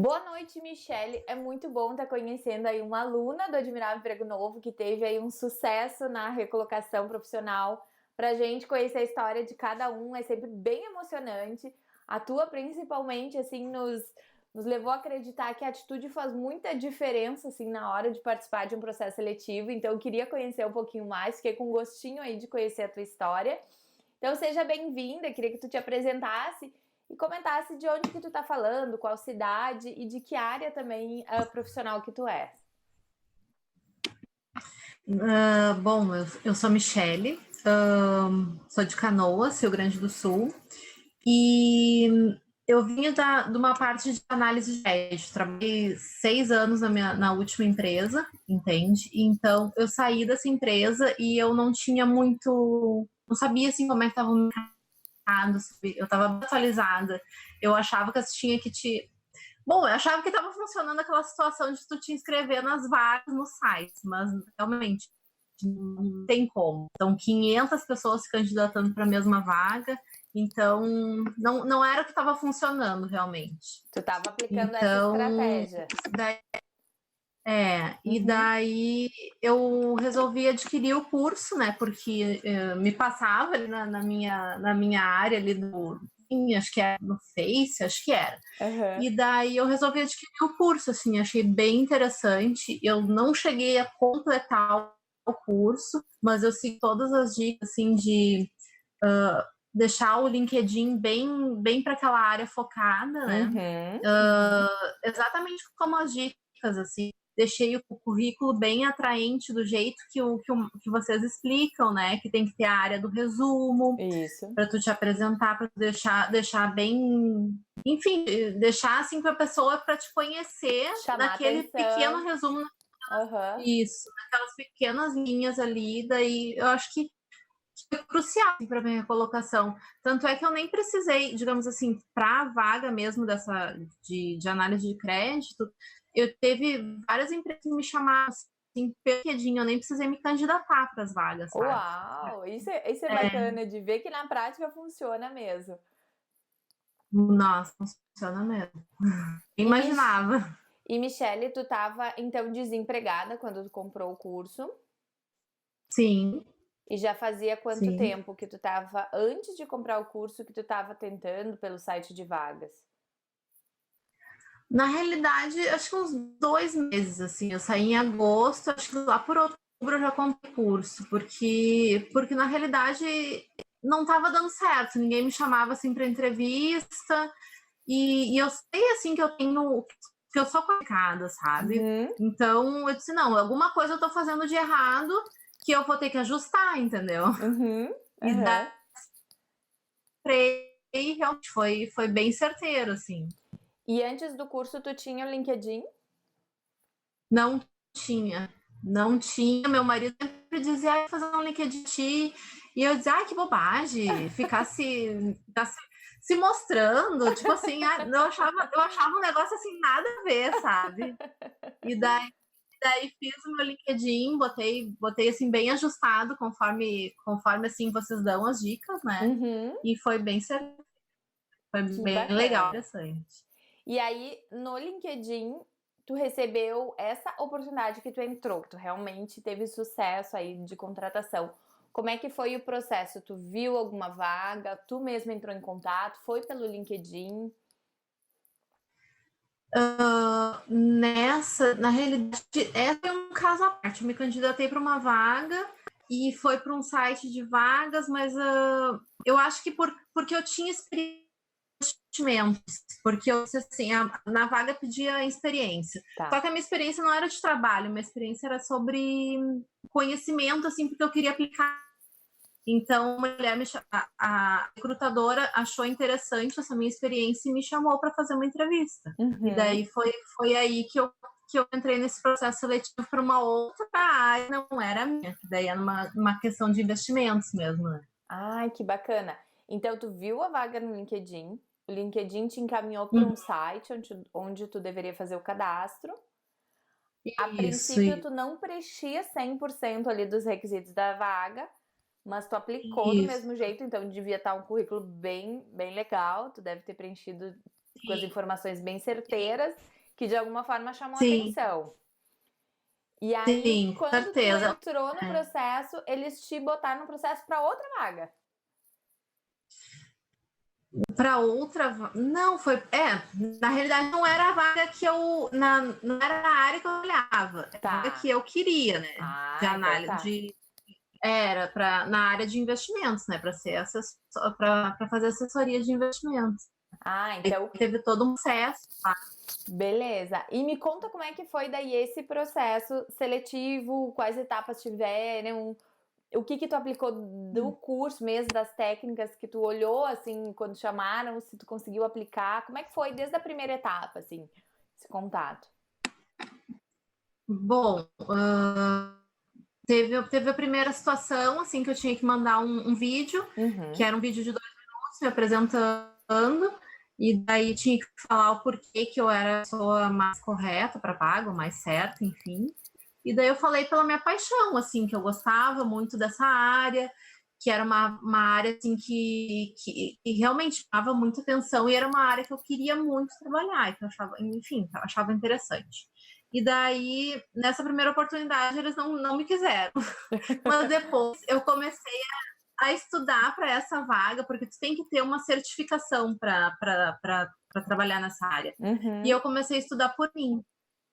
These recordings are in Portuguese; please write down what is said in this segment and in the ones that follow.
Boa noite, Michele. É muito bom estar conhecendo aí uma aluna do Admirável Emprego Novo que teve aí um sucesso na recolocação profissional. Para a gente conhecer a história de cada um é sempre bem emocionante. A tua, principalmente, assim, nos levou a acreditar que a atitude faz muita diferença, assim, na hora de participar de um processo seletivo. Então, eu queria conhecer um pouquinho mais, fiquei com gostinho aí de conhecer a tua história. Então, seja bem-vinda, queria que tu te apresentasse e comentasse de onde que tu tá falando, qual cidade e de que área também profissional que tu és. Bom, eu sou Michele, sou de Canoas, Rio Grande do Sul, e eu vinha de uma parte de análise de crédito. Trabalhei 6 anos na última empresa, entende? Então, eu saí dessa empresa e eu não tinha muito, não sabia assim como é que estava o mercado, eu estava atualizada. Eu achava que eu tinha que te Bom, eu achava que estava funcionando aquela situação de tu te inscrever nas vagas no site, mas realmente não tem como. São 500 pessoas se candidatando para a mesma vaga, então não era o que estava funcionando realmente. Tu tava aplicando essa Então, estratégia. daí, e Uhum. daí eu resolvi adquirir o curso, né? Porque me passava ali na minha área ali acho que era no Face, acho que era. Uhum. E daí eu resolvi adquirir o curso, assim, achei bem interessante. Eu não cheguei a completar o curso, mas eu segui todas as dicas, assim, de deixar o LinkedIn bem para aquela área focada, né? Uhum. Exatamente como as dicas, assim. Deixei o currículo bem atraente do jeito que vocês explicam, né? Que tem que ter a área do resumo, Isso. para tu te apresentar, para deixar bem, enfim, deixar assim para a pessoa para te conhecer Chamar naquele pequeno atenção. resumo, Uhum. isso, naquelas pequenas linhas ali, daí eu acho que foi crucial assim, para minha colocação. Tanto é que eu nem precisei, digamos assim, para a vaga mesmo dessa de análise de crédito, eu teve várias empresas que me chamaram assim, pequedinho, eu nem precisei me candidatar para as vagas, sabe? Uau! Isso é É, bacana de ver que na prática funciona mesmo. nossa, funciona mesmo. E, Mich Imaginava. e Michele, tu tava então desempregada quando tu comprou o curso? Sim, E já fazia quanto sim. tempo que tu tava antes de comprar o curso que tu tava tentando pelo site de vagas? Na realidade, acho que uns 2 meses, assim. Eu saí em agosto, acho que lá por outubro eu já comprei curso, porque na realidade não estava dando certo, ninguém me chamava assim para entrevista, e eu sei assim que eu sou qualificada, sabe? Uhum, Então eu disse, não, alguma coisa eu tô fazendo de errado que eu vou ter que ajustar, entendeu? uhum, E aham. daí realmente foi bem certeiro, assim. E antes do curso tu tinha o LinkedIn? Não tinha, não tinha. Meu marido sempre dizia, ai, fazer um LinkedIn. E eu dizia, ai, que bobagem, ficar se mostrando, tipo assim, eu achava um negócio assim, nada a ver, sabe? E daí fiz o meu LinkedIn, botei assim, bem ajustado, conforme assim, vocês dão as dicas, né? Uhum, E foi bem certo, foi que bem legal, bacana. interessante. E aí, no LinkedIn, tu recebeu essa oportunidade que tu entrou, que tu realmente teve sucesso aí de contratação. Como é que foi o processo? Tu viu alguma vaga? Tu mesmo entrou em contato? Foi pelo LinkedIn? Na realidade, é um caso à parte. Eu me candidatei para uma vaga e foi para um site de vagas, mas eu acho que porque eu tinha experiência, porque eu assim, na vaga pedia experiência. Só Tá. que a minha experiência não era de trabalho, minha experiência era sobre conhecimento, assim, porque eu queria aplicar. Então, a recrutadora achou interessante essa minha experiência e me chamou para fazer uma entrevista. E Uhum. daí foi aí que eu entrei nesse processo seletivo para uma outra área, não era a minha, que daí era uma questão de investimentos mesmo, né? Ai, que bacana. Então, tu viu a vaga no LinkedIn, o LinkedIn te encaminhou para Uhum. um site onde tu deveria fazer o cadastro. A Isso, princípio, tu não preenchia 100% ali dos requisitos da vaga, mas tu aplicou do isso. mesmo jeito, então devia estar um currículo bem legal. Tu deve ter preenchido com as informações bem certeiras, que de alguma forma chamam sim, atenção. E aí, sim, com quando tu certeza. entrou no processo, eles te botaram no processo para outra vaga. Para outra, não foi, na realidade não era a vaga que eu, não era a área que eu olhava, era a vaga Tá. que eu queria, né? De Ah, então análise, tá. era para na área de investimentos, né? Para ser para fazer assessoria de investimentos. Ah, E então teve todo um processo. beleza. E me conta como é que foi daí esse processo seletivo, quais etapas tiveram, o que tu aplicou do curso mesmo, das técnicas que tu olhou, assim, quando chamaram, se tu conseguiu aplicar, como é que foi desde a primeira etapa, assim, esse contato? Bom, teve a primeira situação, assim, que eu tinha que mandar um vídeo, que Uhum. era um vídeo de 2 minutos me apresentando, e daí tinha que falar o porquê que eu era a pessoa mais correta para pago, mais certa, enfim. E daí eu falei pela minha paixão, assim, que eu gostava muito dessa área, que era uma área assim que realmente chamava muita atenção e era uma área que eu queria muito trabalhar, que eu achava, enfim, eu achava interessante. E daí, nessa primeira oportunidade, eles não me quiseram. Mas depois eu comecei a estudar para essa vaga, porque tu tem que ter uma certificação para trabalhar nessa área. E Uhum. eu comecei a estudar por mim.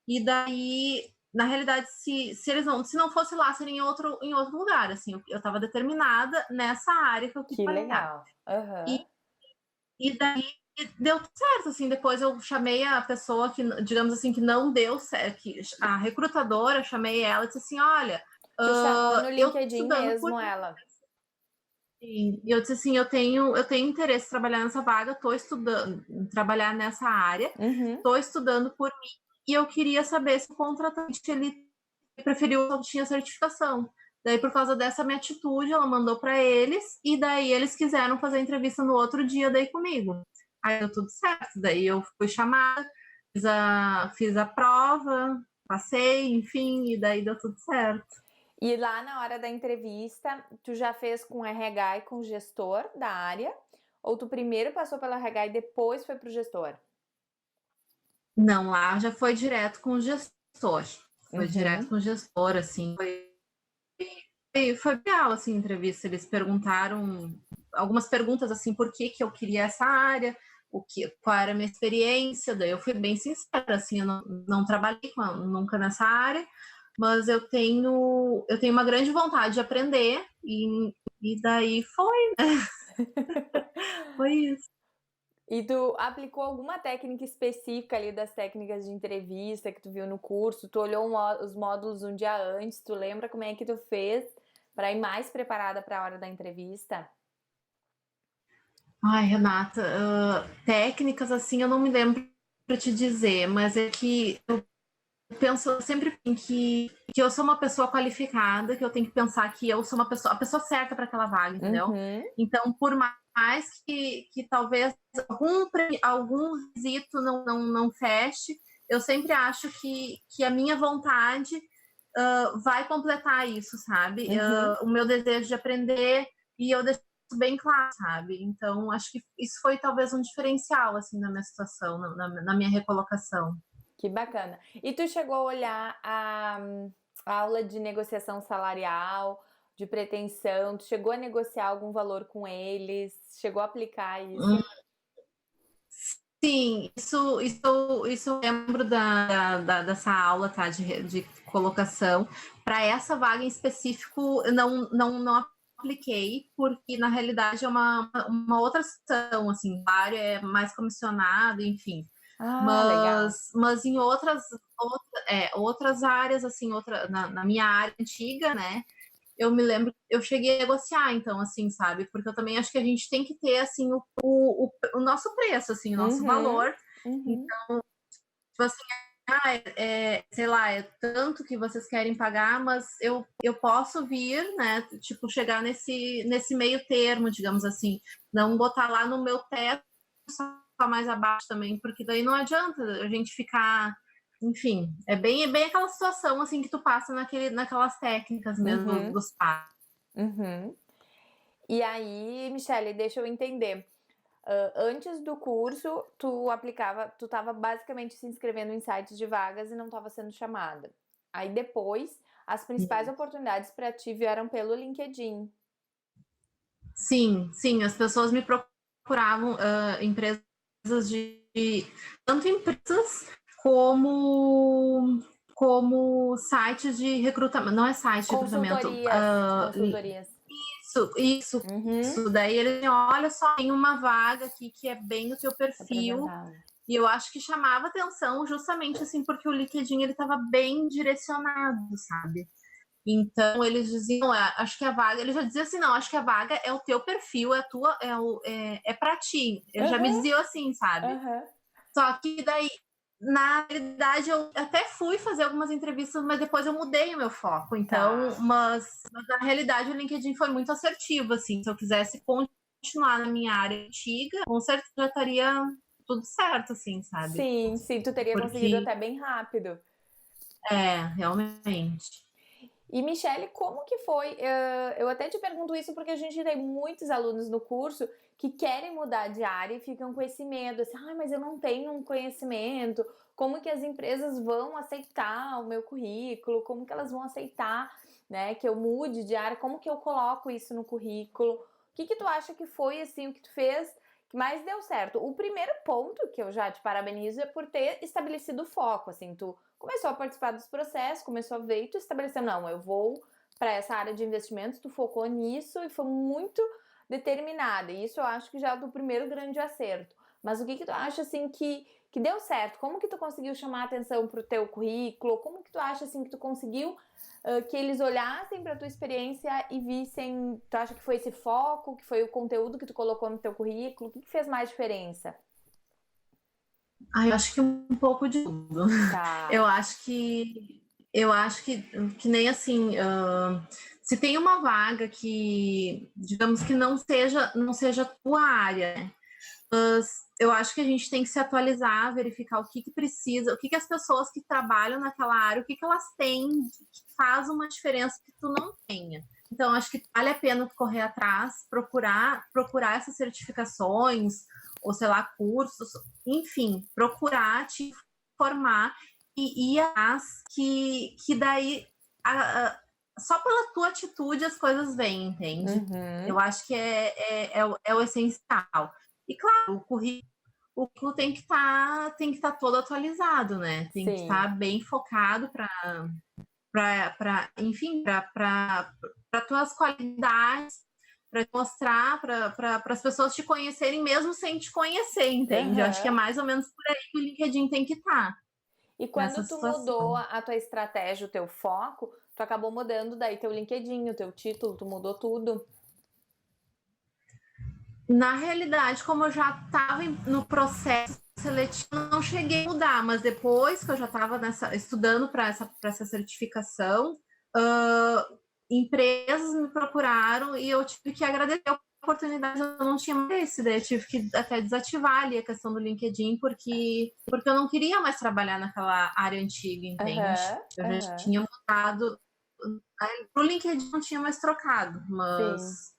E daí, na realidade, se eles não, se não fosse lá, seria em outro lugar, assim, eu estava determinada nessa área que eu quis Que trabalhar. legal. Aham. E, e daí deu tudo certo, assim, depois eu chamei a pessoa que, digamos assim, que não deu certo, a recrutadora, chamei ela e disse assim, olha, Tu chamou no eu tô LinkedIn estudando por mesmo mim. ela. E eu disse assim, eu tenho interesse em trabalhar nessa vaga, estou estudando, trabalhar nessa área, Uhum. estou estudando por mim, e eu queria saber se o contratante ele preferiu que eu tinha certificação. Daí, por causa dessa minha atitude, ela mandou para eles, e daí eles quiseram fazer a entrevista no outro dia daí comigo. Aí deu tudo certo, daí eu fui chamada, fiz a prova, passei, enfim, e daí deu tudo certo. E lá na hora da entrevista, tu já fez com RH e com o gestor da área? Ou tu primeiro passou pelo RH e depois foi pro gestor? Não, lá já foi direto com o gestor. Foi direto Uhum. com o gestor, assim. Foi legal, assim, a entrevista. Eles perguntaram algumas perguntas, assim, por que eu queria essa área, qual era a minha experiência. Daí eu fui bem sincera, assim, eu não trabalhei nunca nessa área, mas eu tenho uma grande vontade de aprender e daí foi isso. E tu aplicou alguma técnica específica ali das técnicas de entrevista que tu viu no curso? Tu olhou os módulos um dia antes? Tu lembra como é que tu fez para ir mais preparada para a hora da entrevista? Ai, Renata, técnicas assim eu não me lembro para te dizer, mas é que eu penso sempre que eu sou uma pessoa qualificada, que eu tenho que pensar que eu sou a pessoa certa para aquela vaga, entendeu? Uhum. Então, por mais que talvez algum requisito não feche, eu sempre acho que a minha vontade vai completar isso, sabe? Uhum. O meu desejo de aprender e eu deixo isso bem claro, sabe? Então, acho que isso foi talvez um diferencial, assim, na minha situação, na minha recolocação. Que bacana. E tu chegou a olhar a aula de negociação salarial, de pretensão? Tu chegou a negociar algum valor com eles? Chegou a aplicar isso? Sim, isso eu lembro dessa aula, tá, de colocação. Para essa vaga em específico, eu não apliquei, porque na realidade é uma outra situação, assim, o área é mais comissionado, enfim. Ah, legal. Mas em outras áreas, assim, na minha área antiga, né, eu me lembro, eu cheguei a negociar, então, assim, sabe? Porque eu também acho que a gente tem que ter, assim, o nosso preço, assim, o nosso Uhum, valor. uhum. Tipo assim, sei lá, é tanto que vocês querem pagar, mas eu posso vir, né? Tipo, chegar nesse meio termo, digamos assim. Não botar lá no meu teto, só mais abaixo também, porque daí não adianta a gente ficar. Enfim, é bem aquela situação assim que tu passa naquelas técnicas mesmo Uhum, dos pais. uhum. E aí, Michele, deixa eu entender. Antes do curso, tu estava basicamente se inscrevendo em sites de vagas e não estava sendo chamada. Aí depois, as principais oportunidades para ti vieram pelo LinkedIn. Sim, sim, as pessoas me procuravam, empresas tanto empresas como sites de recrutamento, não é site de recrutamento. Consultorias. Isso, Uhum. isso. Daí eles dizem, olha só, tem uma vaga aqui que é bem o teu perfil. E eu acho que chamava atenção justamente assim, porque o LinkedIn ele estava bem direcionado, sabe? Então eles diziam, acho que a vaga, ele já dizia assim, não, acho que a vaga é o teu perfil, é a tua, é para ti. Ele já me dizia assim, sabe? Só que daí, na realidade, eu até fui fazer algumas entrevistas, mas depois eu mudei o meu foco. Então, mas na realidade o LinkedIn foi muito assertivo, assim. Se eu quisesse continuar na minha área antiga, com certeza já estaria tudo certo, assim, sabe? Sim, sim, tu teria conseguido até bem rápido. Realmente. E, Michele, como que foi? Eu até te pergunto isso porque a gente tem muitos alunos no curso que querem mudar de área e ficam com esse medo, assim, mas eu não tenho um conhecimento, como que as empresas vão aceitar o meu currículo, como que elas vão aceitar, né, que eu mude de área, como que eu coloco isso no currículo? O que que tu acha que foi, assim, o que tu fez que mais deu certo? O primeiro ponto, que eu já te parabenizo, é por ter estabelecido o foco, assim, tu começou a participar dos processos, começou a ver e tu estabeleceu, não, eu vou para essa área de investimentos, tu focou nisso e foi muito determinada. E isso eu acho que já é do primeiro grande acerto. Mas o que que tu acha, assim, que deu certo? Como que tu conseguiu chamar a atenção pro teu currículo? Como que tu acha, assim, que tu conseguiu que eles olhassem para tua experiência e vissem, tu acha que foi esse foco, que foi o conteúdo que tu colocou no teu currículo? O que que fez mais diferença? Eu acho que um pouco de tudo. Tá. Eu acho que nem assim, se tem uma vaga que, digamos que não seja a tua área, né? Mas eu acho que a gente tem que se atualizar, verificar o que que precisa, o que que as pessoas que trabalham naquela área, o que que elas têm que faz uma diferença que tu não tenha. Então, acho que vale a pena tu correr atrás, procurar essas certificações, ou sei lá, cursos, enfim, procurar te formar e ir atrás, que daí só pela tua atitude as coisas vêm, entende? Eu acho que é o essencial. E claro, o currículo tem que estar todo atualizado, né? Tem que estar bem focado enfim, para tuas qualidades, para mostrar, para as pessoas te conhecerem mesmo sem te conhecer, entende? Eu acho que é mais ou menos por aí que o LinkedIn tem que estar. E quando tu mudou a tua estratégia, o teu foco, tu acabou mudando daí teu LinkedIn, o teu título, tu mudou tudo. Na realidade, como eu já estava no processo seletivo, não cheguei a mudar, mas depois que eu já estava estudando para essa certificação, empresas me procuraram e eu tive que agradecer a oportunidade. Eu não tinha mais esse, daí eu tive que até desativar ali a questão do LinkedIn, porque eu não queria mais trabalhar naquela área antiga, entende? Eu já tinha mudado. Pro LinkedIn não tinha mais trocado, mas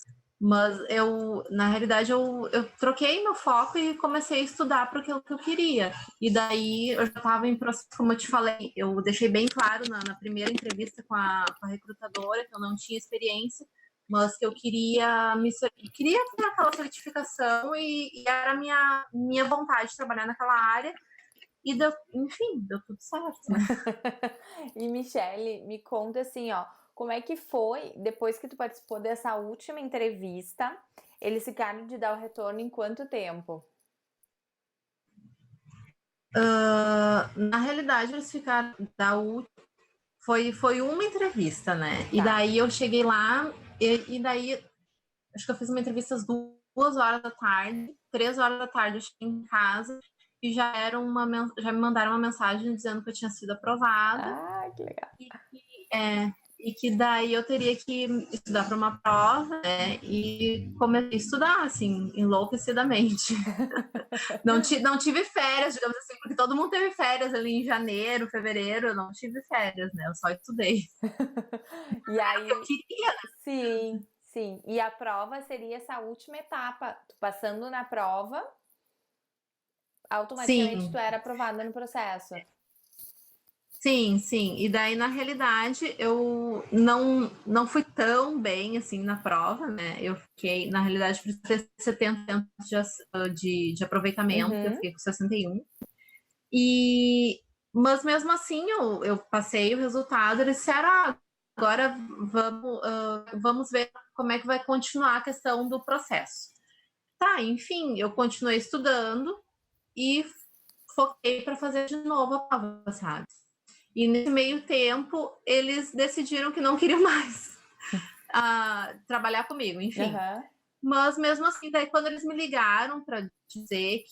na realidade, eu troquei meu foco e comecei a estudar para aquilo que eu queria. E daí eu já estava em processo, como eu te falei, eu deixei bem claro na primeira entrevista com a recrutadora que eu não tinha experiência, mas que eu queria ter aquela certificação e era a minha vontade de trabalhar naquela área. E enfim, deu tudo certo. E Michele, me conta assim, ó, como é que foi depois que tu participou dessa última entrevista? Eles ficaram de dar o retorno em quanto tempo? Na realidade, eles ficaram foi uma entrevista, né? E daí eu cheguei lá e daí acho que eu fiz uma entrevista às 2 horas da tarde, 3 horas da tarde eu cheguei em casa e já me mandaram uma mensagem dizendo que eu tinha sido aprovada. Ah, que legal. E que daí eu teria que estudar para uma prova, né? E comecei a estudar, assim, enlouquecidamente. Não tive férias, digamos assim, porque todo mundo teve férias ali em janeiro, fevereiro. Eu não tive férias, né? Eu só estudei. E aí, Eu queria, né? sim, Sim, e a prova seria essa última etapa. Tu passando na prova, automaticamente tu Sim, era aprovada no processo. sim, sim. E daí, na realidade, eu não fui tão bem assim na prova, né? Eu fiquei, na realidade, precisei ter 70% de aproveitamento, eu Uhum, fiquei com 61. E, mas mesmo assim, eu passei o resultado, eles disseram, agora vamos ver como é que vai continuar a questão do processo. Tá, enfim, eu continuei estudando e foquei para fazer de novo a prova, sabe? E nesse meio tempo, eles decidiram que não queriam mais trabalhar comigo, enfim. aham. Mas mesmo assim, daí quando eles me ligaram para dizer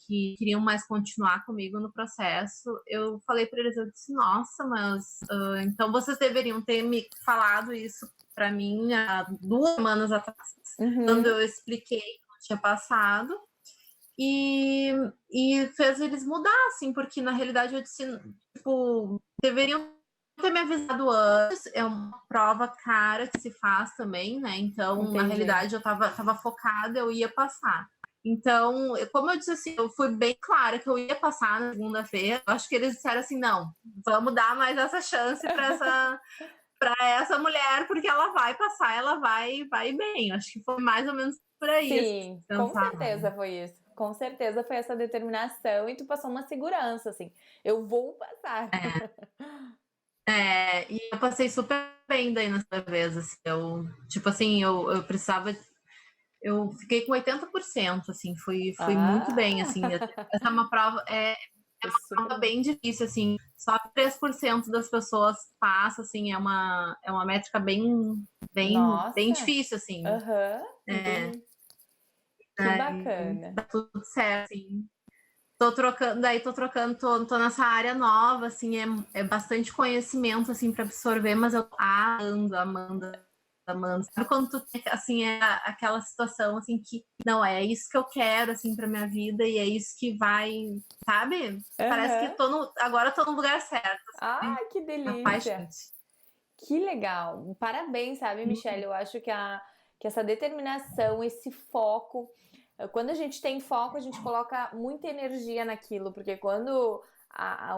que queriam mais continuar comigo no processo, eu falei para eles, eu disse, nossa, mas então vocês deveriam ter me falado isso para mim há 2 semanas atrás, quando Uhum. eu expliquei que eu tinha passado, e, e fez eles mudar, assim, porque na realidade eu disse, tipo, deveriam ter me avisado antes, é uma prova cara que se faz também, né? Então, na Entendi. realidade, eu tava focada, eu ia passar. Então, como eu disse assim, eu fui bem clara que eu ia passar na segunda-feira. Eu acho que eles disseram assim, não, vamos dar mais essa chance para essa mulher, porque ela vai passar, ela vai bem. Eu acho que foi mais ou menos por aí, assim, que Sim, com pensaram. certeza foi isso. Com certeza foi essa determinação e tu passou uma segurança, assim. Eu vou passar. E eu passei super bem daí nessa vez, assim, tipo assim, eu precisava, eu fiquei com 80%, assim, fui muito bem, Ah, assim, essa é uma prova, foi super prova bem. bem difícil, assim, só 3% das pessoas passa, assim, é uma métrica bem Nossa, difícil, assim, aham, entendi. Que daí bacana. dá tudo certo, assim. Tô nessa área nova, assim, é bastante conhecimento, assim, para absorver, mas eu tô amando. Sabe quando tu tem, assim, aquela situação, assim, que, não, é isso que eu quero, assim, pra minha vida e é isso que vai, sabe? Parece que Aham. agora eu tô no lugar certo, sabe? Ai, que delícia. Apaixonante. Que legal. Parabéns, sabe, Michelle? Eu acho que essa determinação, esse foco, quando a gente tem foco, a gente coloca muita energia naquilo, porque quando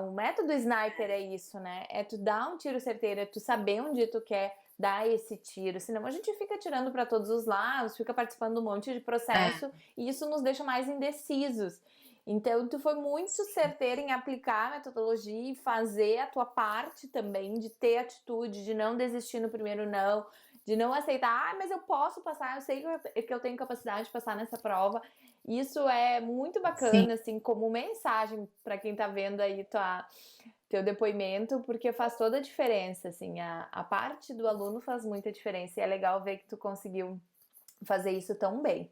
o método sniper é isso, né? É tu dar um tiro certeiro, é tu saber onde tu quer dar esse tiro, senão a gente fica tirando para todos os lados, fica participando de um monte de É, processo e isso nos deixa mais indecisos. Então, tu foi muito certeira em aplicar a metodologia e fazer a tua parte também, de ter atitude, de não desistir no primeiro não, de não aceitar, mas eu posso passar, eu sei que eu tenho capacidade de passar nessa prova. Isso é muito sim, bacana, assim, como mensagem para quem tá vendo aí teu depoimento, porque faz toda a diferença, assim, a parte do aluno faz muita diferença e é legal ver que tu conseguiu fazer isso tão bem.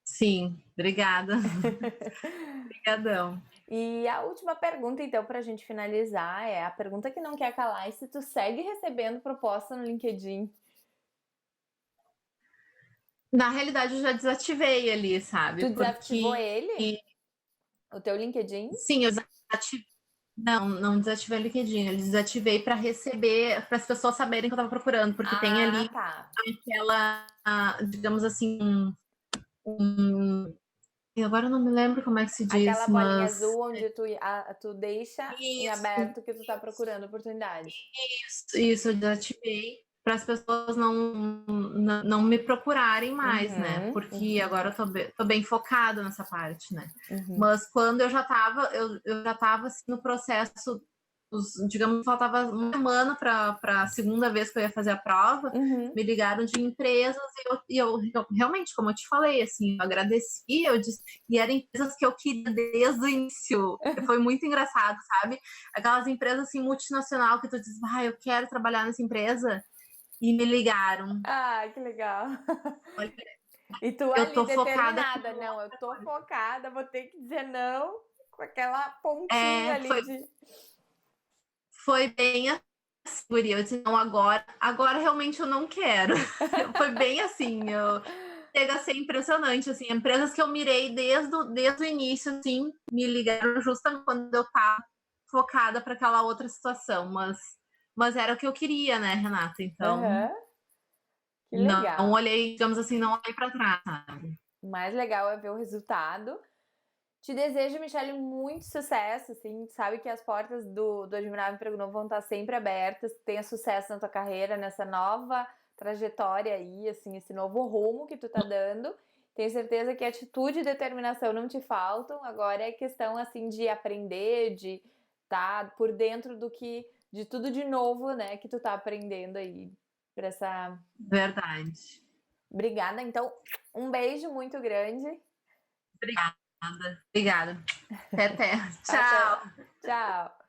sim, obrigada. Obrigadão. E a última pergunta, então, para a gente finalizar, é a pergunta que não quer calar: e se tu segue recebendo proposta no LinkedIn? Na realidade, eu já desativei ali, Tu sabe? desativou Porque, ele? O teu LinkedIn? sim, eu desativei. Não desativei o LinkedIn, eu desativei para receber, para as pessoas saberem que eu estava procurando, porque tem Ah, ali tá. aquela, digamos assim, e agora eu não me lembro como é que se Aquela diz, bolinha mas azul onde tu deixa em isso, aberto que tu tá procurando oportunidade. isso eu desativei para as pessoas não me procurarem mais, né? Uhum, Porque uhum, agora tô bem focada nessa parte, né? uhum, Mas quando eu já estava assim, no processo, digamos, faltava uma semana para a segunda vez que eu ia fazer a prova, uhum. me ligaram de empresas e eu realmente, como eu te falei, assim, eu agradeci, eu disse, e eram empresas que eu queria desde o início. Foi muito engraçado, sabe? Aquelas empresas assim multinacional que tu diz, eu quero trabalhar nessa empresa e me ligaram. Ah, que legal. Olha, E tu eu ali tô focada. determinada, não, eu tô focada, vou ter que dizer não com aquela pontinha É, ali de. foi bem assim, guria. Eu disse, não, agora realmente eu não quero. Foi bem assim, chega a ser impressionante, assim, empresas que eu mirei desde o início, assim, me ligaram justamente quando eu tava focada para aquela outra situação, mas era o que eu queria, né, Renata? Então, Aham. Que Não legal. olhei, digamos assim, não olhei para trás, sabe? O mais legal é ver o resultado. Te desejo, Michele, muito sucesso, assim, sabe que as portas do Admirável Emprego Novo vão estar sempre abertas, tenha sucesso na tua carreira, nessa nova trajetória aí, assim, esse novo rumo que tu tá dando. Tenho certeza que atitude e determinação não te faltam, agora é questão, assim, de aprender, de estar por dentro de tudo de novo, né, que tu tá aprendendo aí, pra essa... Verdade. Obrigada, então, um beijo muito grande, Obrigada. Obrigada. Até, até. até, Tchau. tchau!